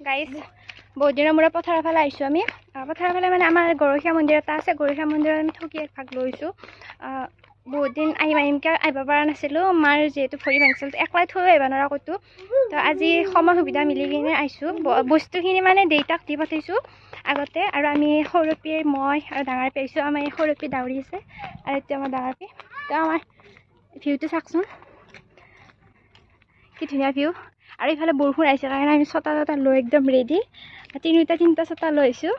Guys বহুত দিনৰ মূৰত পথাৰৰ ফালে আহিছোঁ আমি। পথাৰৰ ফালে মানে আমাৰ গৰখীয়া মন্দিৰ এটা আছে, গৰখীয়া মন্দিৰত আমি ঠগি এক ভাগ লৈছোঁ। বহুত দিন আহিমকৈ আহিব পৰা নাছিলোঁ, মাৰ যিহেতু ভৰি ভাঙিছিল, একলাই থৈ আহিব নোৱাৰা ক'তো। তো আজি সময় সুবিধা মিলি কিনে আহিছোঁ। বস্তুখিনি মানে দেউতাক দি পঠাইছোঁ আগতে, আৰু আমি সৰুপি মই আৰু ডাঙৰ পি আহিছোঁ। আমাৰ এই সৰুপি দাউৰি আছে আৰু এতিয়া আমাৰ ডাঙৰ পি। তো আমাৰ ভিউটো চাওকচোন, কি ধুনীয়া ভিউ। আৰু ইফালে বৰষুণ আহিছে কাৰণে আমি ছটা লৈ একদম ৰেডি। তিনিটা ছটা লৈ আহিছোঁ।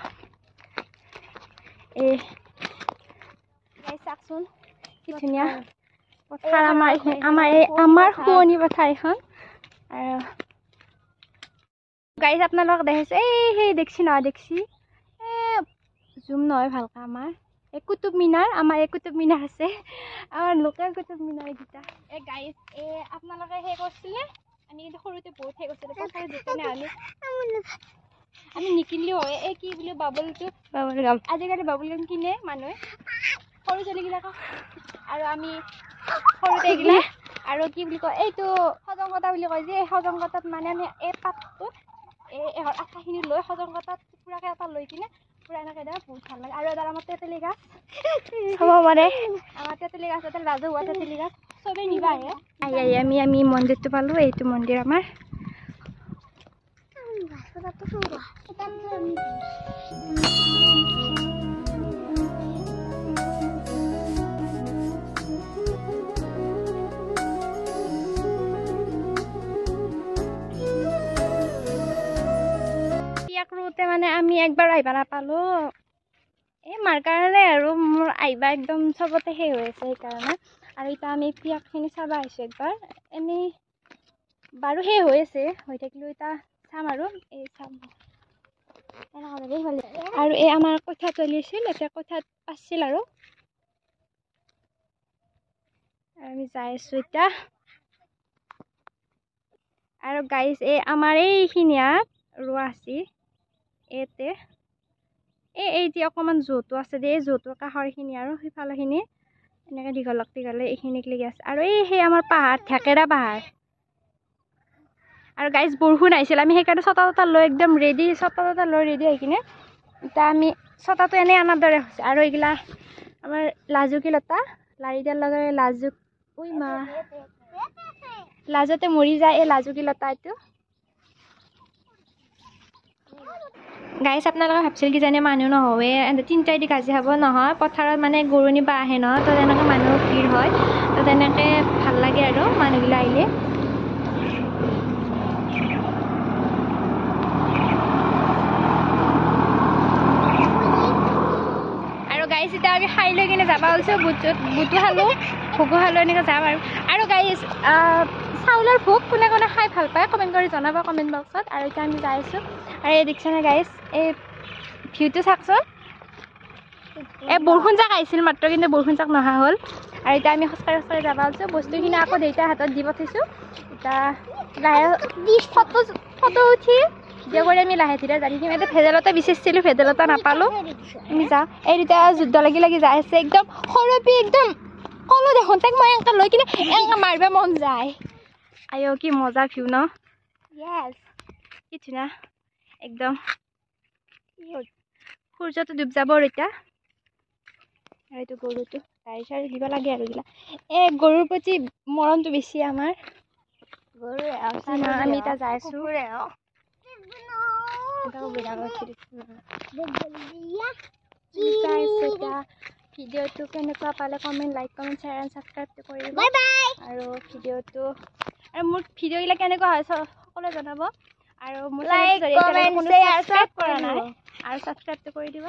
এই চাওকচোন কি ধুনীয়া পথাৰ, আমাৰ শুৱনি পথাৰ এখন। আৰু গাইজ আপোনালোকক দেখাইছোঁ, সেই দেখছি নহয়, দেখছি জুম নহয় ভালকৈ। আমাৰ এই কুটুব মিনাৰ, আমাৰ এই কুটুব মিনাৰ আছে, আমাৰ লোকেল কুটুব মিনাৰ এইকেইটা। গাইজ আপোনালোকে সেই কৰিছিলে, আমি কিন্তু সৰুতে বহুত সেই কৰিছিলোঁ। পথাৰত যেতিয়া আমি নিকিনিলেও হয়। এই কি বুলি বাবুলটো, বাবুল গাম। আজিকালি বাবুল গাম কিনে মানুহে, সৰু ছোৱালীবিলাকক। আৰু আমি সৰুতে এইগিলা আৰু কি বুলি কয়, এইটো সজং কটা বুলি কয় যে, এই সজং কটাত মানে আমি এই পাতটোত এহৰ আঠাখিনি লৈ সজং কটাত পুৰাকৈ এটা লৈ কিনে পুৰা এনেকৈ দিওঁ, বহুত ভাল লাগে। আৰু এডাল আমাৰ তেতেলী গাছ চাব পাৰে, আমাৰ তেতেলী গাছ এটা ৰাজহুৱা তেতেলী গাছ, চবেই নিবা আহি আমি মন্দিৰটো পালোঁ। এইটো মন্দিৰ আমাৰ। মানে আমি একবাৰ আহিব নাপালোঁ, এই মাৰ কাৰণে আৰু মোৰ আহিবা একদম চবতে সেই হৈ আছে সেইকাৰণে। আৰু এতিয়া আমি পিয়াকখিনি চাব আহিছোঁ একবাৰ, এনেই বাৰু সেই হৈ আছে, হৈ থাকিলেও এতিয়া চাম আৰু এই চাম। আৰু এই আমাৰ কঠীয়া তলিছিল, এতিয়া কঠীয়াত পাছিল আৰু আমি যাই আছোঁ এতিয়া। আৰু গাইজ এই আমাৰ এইখিনিয়াত ৰোৱা আছে, এই যে অকণমান জোঁটো আছে দে, এই জোঁটোৰ কাষৰখিনি আৰু সিফালৰখিনি এনেকৈ দীঘলক এইখিনিক লাগি আছে। আৰু সেই আমাৰ পাহাৰ, ঢেকেৰা পাহাৰ। আৰু গাইজ বৰষুণ আহিছিল, আমি সেইকাৰণে ছটা লৈ একদম ৰেডি, ছটা লৈ ৰেডি আহি কিনে এতিয়া আমি ছটাটো এনেই অনাৰ দৰে হৈছে। আৰু এইগিলা আমাৰ লাজুকী লতা, লাৰি দিয়াৰ লগে লাজুক লাজতে মৰি যায়, এই লাজুকী লতা এইটো। গাইজ আপোনালোকে ভাবছিল কিজানি মানুহ নহয়ে, 3 দি গাজি খাব নহয়, পথাৰত মানে গৰু নিবা আহে নহয়, তো তেনেকৈ মানুহৰ ভিৰ হয়, তো তেনেকৈ ভাল লাগে আৰু মানুহগিলা আহিলে। আৰু গাইজ এতিয়া আমি খাই লৈ কিনে যাব ওলাইছোঁ, বুটো খালোঁ, ভোগো খালোঁ, এনেকৈ যাম আৰু গাইজ চাউলৰ ভোগ কোনে কোনে খাই ভাল পায় কমেণ্ট কৰি জনাব কমেণ্ট বক্সত। আৰু এতিয়া আমি যাই আছোঁ। আৰু এই দেখিছেনে গাইজ, এই ভিউটো চাওকচোন। এই বৰষুণ যাক আহিছিল মাত্ৰ, কিন্তু বৰষুণ যাক নহা হ'ল। আৰু এতিয়া আমি খোজকাঢ়ি যাব ওলাইছোঁ। বস্তুখিনি আকৌ দেউতাৰ হাতত দি পঠাইছোঁ। এতিয়া লাহে ফটো উঠি ভিডিঅ' কৰি আমি লাহে ধীৰে জানি দিম। এতিয়া ভেদাইলতা বিচাৰিছিলোঁ, ভেদাইলতা নাপালোঁ। আমি যাওঁ, এই দুটা যুদ্ধ লাগি যাই আছে একদম। সৰুপি একদম ক'লো দেখোন তাইক মই এনেকৈ লৈ কিনে এনেকৈ মাৰিব মন যায়। আইঅ কি মজা ভিউ ন, কি ধুনীয়া একদম। সূৰ্যটো ডুব যাব আৰু এতিয়া। আৰু এইটো গৰুটো গাড়ী চাড়ী দিব লাগে আৰু এইগিলা। এই গৰুৰ প্ৰতি মৰমটো বেছি আমাৰ। আমি এতিয়া যাই আছোঁ। ভিডিঅ'টো কেনেকুৱা পালে comment, like, comment, share and ছাবস্ক্ৰাইবটো কৰিব। আৰু ভিডিঅ'টো আৰু মোৰ ভিডিঅ'বিলাক কেনেকুৱা হয় সকলোৱে জনাব। আৰু মোৰ ছাবস্ক্ৰাইব কৰা নাই আৰু ছাবস্ক্ৰাইবটো কৰি দিব।